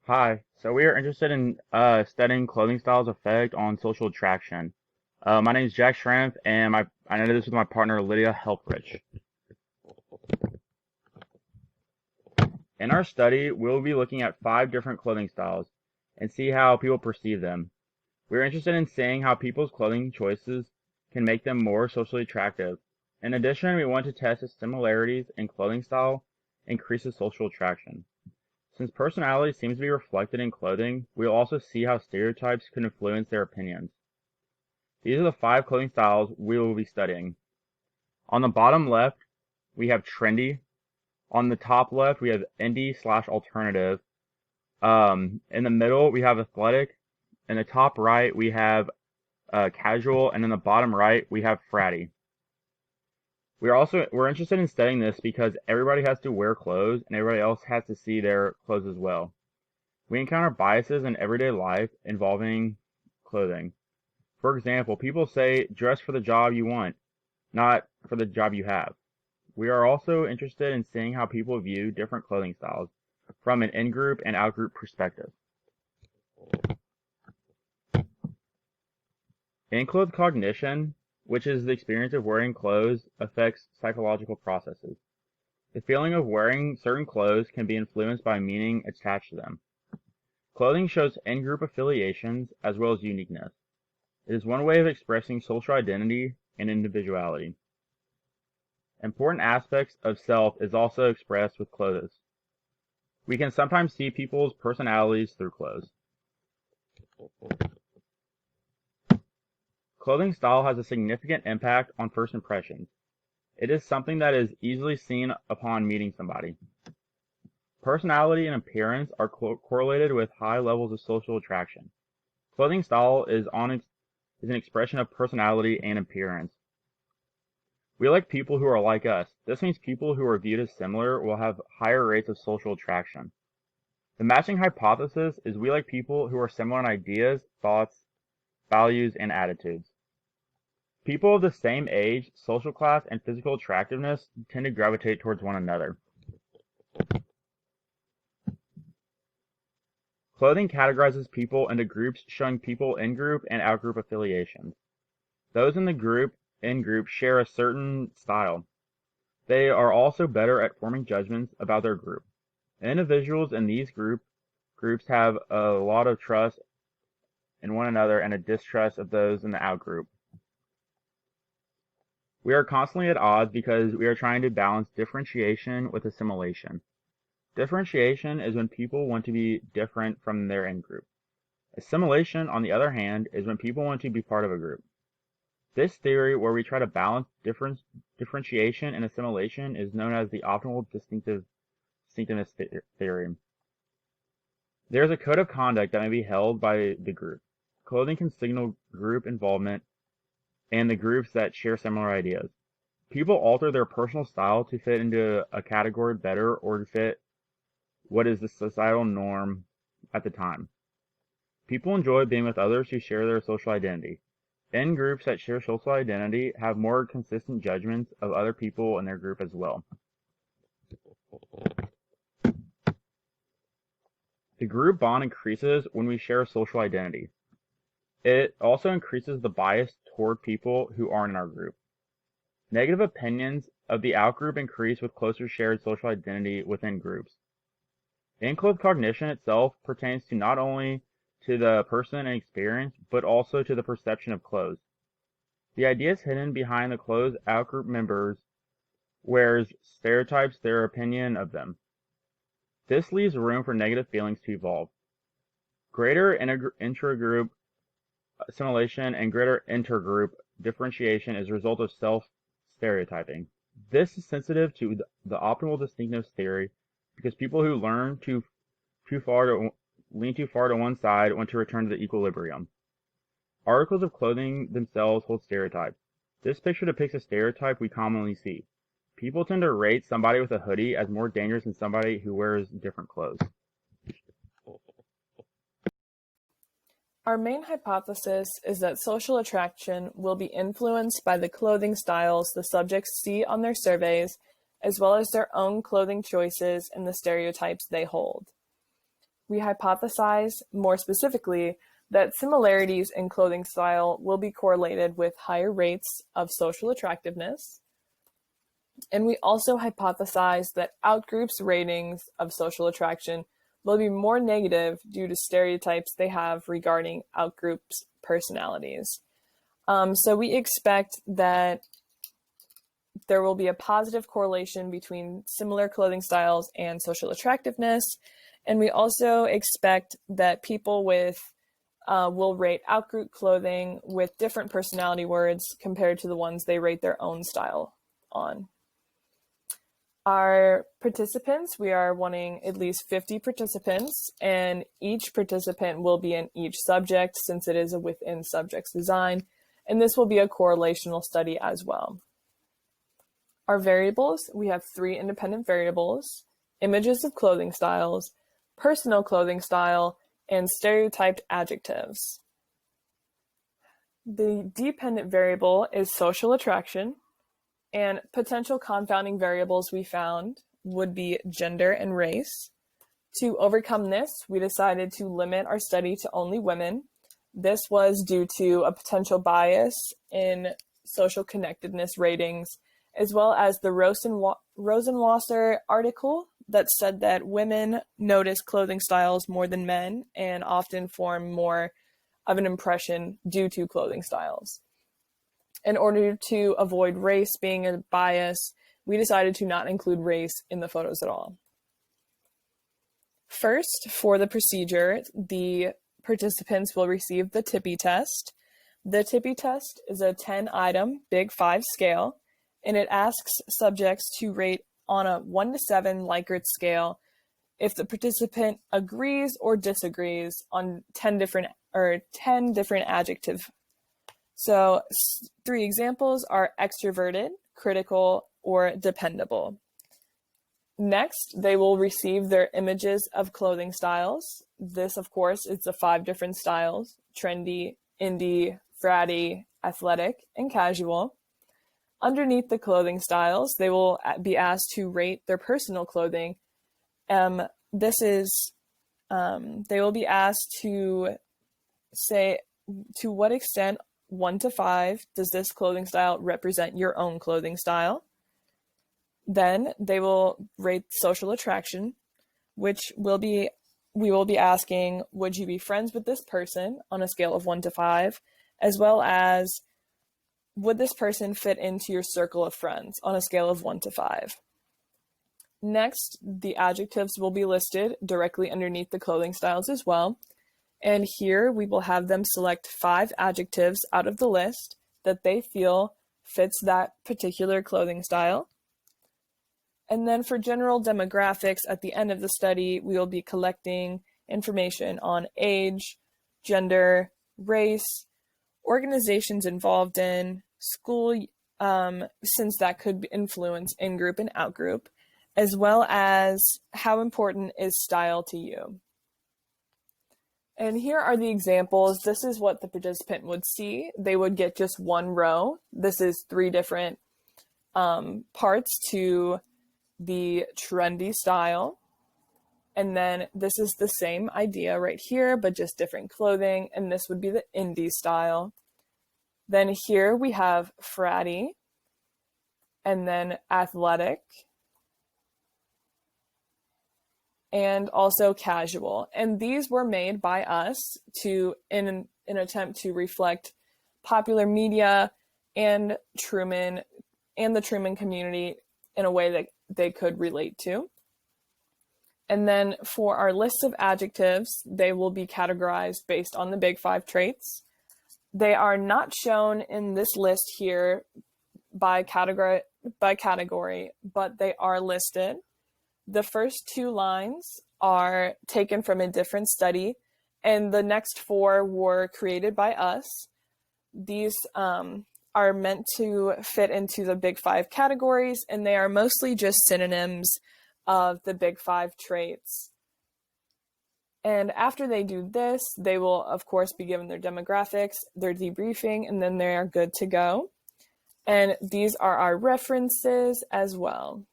Hi. So we are interested in studying clothing styles' effect on social attraction. My name is Jack Schrimpf, and I know this with my partner Lydia Helfrich. In our study, we'll be looking at 5 different clothing styles and see how people perceive them. We're interested in seeing how people's clothing choices can make them more socially attractive. In addition, we want to test if similarities in clothing style increases social attraction. Since personality seems to be reflected in clothing, we will also see how stereotypes can influence their opinions. These are the 5 clothing styles we will be studying. On the bottom left, we have trendy. On the top left, we have indie/alternative. In the middle, we have athletic. In the top right, we have casual, and in the bottom right, we have fratty. We're interested in studying this because everybody has to wear clothes, and everybody else has to see their clothes as well. We encounter biases in everyday life involving clothing. For example, people say dress for the job you want, not for the job you have. We are also interested in seeing how people view different clothing styles from an in-group and out-group perspective. In-clothes cognition, which is the experience of wearing clothes, affects psychological processes. The feeling of wearing certain clothes can be influenced by meaning attached to them. Clothing shows in-group affiliations as well as uniqueness. It is one way of expressing social identity and individuality. Important aspects of self is also expressed with clothes. We can sometimes see people's personalities through clothes. Clothing style has a significant impact on first impressions. It is something that is easily seen upon meeting somebody. Personality and appearance are correlated with high levels of social attraction. Clothing style is an expression of personality and appearance. We like people who are like us. This means people who are viewed as similar will have higher rates of social attraction. The matching hypothesis is we like people who are similar in ideas, thoughts, values, and attitudes. People of the same age, social class, and physical attractiveness tend to gravitate towards one another. Clothing categorizes people into groups showing people in-group and out-group affiliations. Those in group share a certain style. They are also better at forming judgments about their group. Individuals in these groups have a lot of trust in one another and a distrust of those in the out-group. We are constantly at odds because we are trying to balance differentiation with assimilation. Differentiation is when people want to be different from their in-group. Assimilation, on the other hand, is when people want to be part of a group. This theory, where we try to balance differentiation and assimilation, is known as the optimal distinctiveness theory. There is a code of conduct that may be held by the group. Clothing can signal group involvement and the groups that share similar ideas. People alter their personal style to fit into a category better or to fit what is the societal norm at the time. People enjoy being with others who share their social identity. In groups that share social identity have more consistent judgments of other people in their group as well. The group bond increases when we share a social identity. It also increases the bias toward people who aren't in our group. Negative opinions of the outgroup increase with closer shared social identity within groups. In-clothes cognition itself pertains to not only to the person and experience, but also to the perception of clothes. The ideas hidden behind the clothes outgroup members wears stereotypes their opinion of them. This leaves room for negative feelings to evolve. Greater intragroup assimilation and greater intergroup differentiation is a result of self-stereotyping. This is sensitive to the optimal distinctiveness theory because people who lean too far to one side want to return to the equilibrium. Articles of clothing themselves hold stereotypes. This picture depicts a stereotype we commonly see. People tend to rate somebody with a hoodie as more dangerous than somebody who wears different clothes. Our main hypothesis is that social attraction will be influenced by the clothing styles the subjects see on their surveys, as well as their own clothing choices and the stereotypes they hold. we hypothesize more specifically that similarities in clothing style will be correlated with higher rates of social attractiveness. And we also hypothesize that outgroups' ratings of social attraction will be more negative due to stereotypes they have regarding outgroups' personalities. So we expect that there will be a positive correlation between similar clothing styles and social attractiveness. And we also expect that people will rate outgroup clothing with different personality words compared to the ones they rate their own style on. Our participants, we are wanting at least 50 participants, and each participant will be in each subject since it is a within subjects design, and this will be a correlational study as well. Our variables, we have 3 independent variables: images of clothing styles, personal clothing style, and stereotyped adjectives. The dependent variable is social attraction, and potential confounding variables we found would be gender and race. To overcome this, we decided to limit our study to only women. This was due to a potential bias in social connectedness ratings, as well as the Rosenwasser article that said that women notice clothing styles more than men and often form more of an impression due to clothing styles. In order to avoid race being a bias, we decided to not include race in the photos at all. First, for the procedure, the participants will receive the Tippy test. The Tippy test is a 10-item Big 5 scale, and it asks subjects to rate on a 1 to 7 Likert scale if the participant agrees or disagrees on 10 different adjectives. So 3 examples are extroverted, critical, or dependable. Next, they will receive their images of clothing styles. This, of course, is the 5 different styles: trendy, indie, fratty, athletic, and casual. Underneath the clothing styles, they will be asked to rate their personal clothing. They will be asked to say to what extent 1 to 5 does this clothing style represent your own clothing style. Then they will rate social attraction, which we will be asking, would you be friends with this person on a scale of 1 to 5, as well as would this person fit into your circle of friends on a scale of 1 to 5. Next, the adjectives will be listed directly underneath the clothing styles as well. And here we will have them select 5 adjectives out of the list that they feel fits that particular clothing style. And then for general demographics, at the end of the study, we will be collecting information on age, gender, race, organizations involved in, school, since that could influence in-group and out-group, as well as how important is style to you. And here are the examples. This is what the participant would see. They would get just 1 row. This is 3 different parts to the trendy style. And then this is the same idea right here, but just different clothing. And this would be the indie style. Then here we have fratty, and then athletic, and also casual. And these were made by us in an attempt to reflect popular media and Truman and the Truman community in a way that they could relate to. And then for our list of adjectives, they will be categorized based on the Big 5 traits. They are not shown in this list here by category, but they are listed. The first 2 lines are taken from a different study, and the next 4 were created by us. These are meant to fit into the Big 5 categories, and they are mostly just synonyms of the Big 5 traits. And after they do this, they will, of course, be given their demographics, their debriefing, and then they are good to go. And these are our references as well.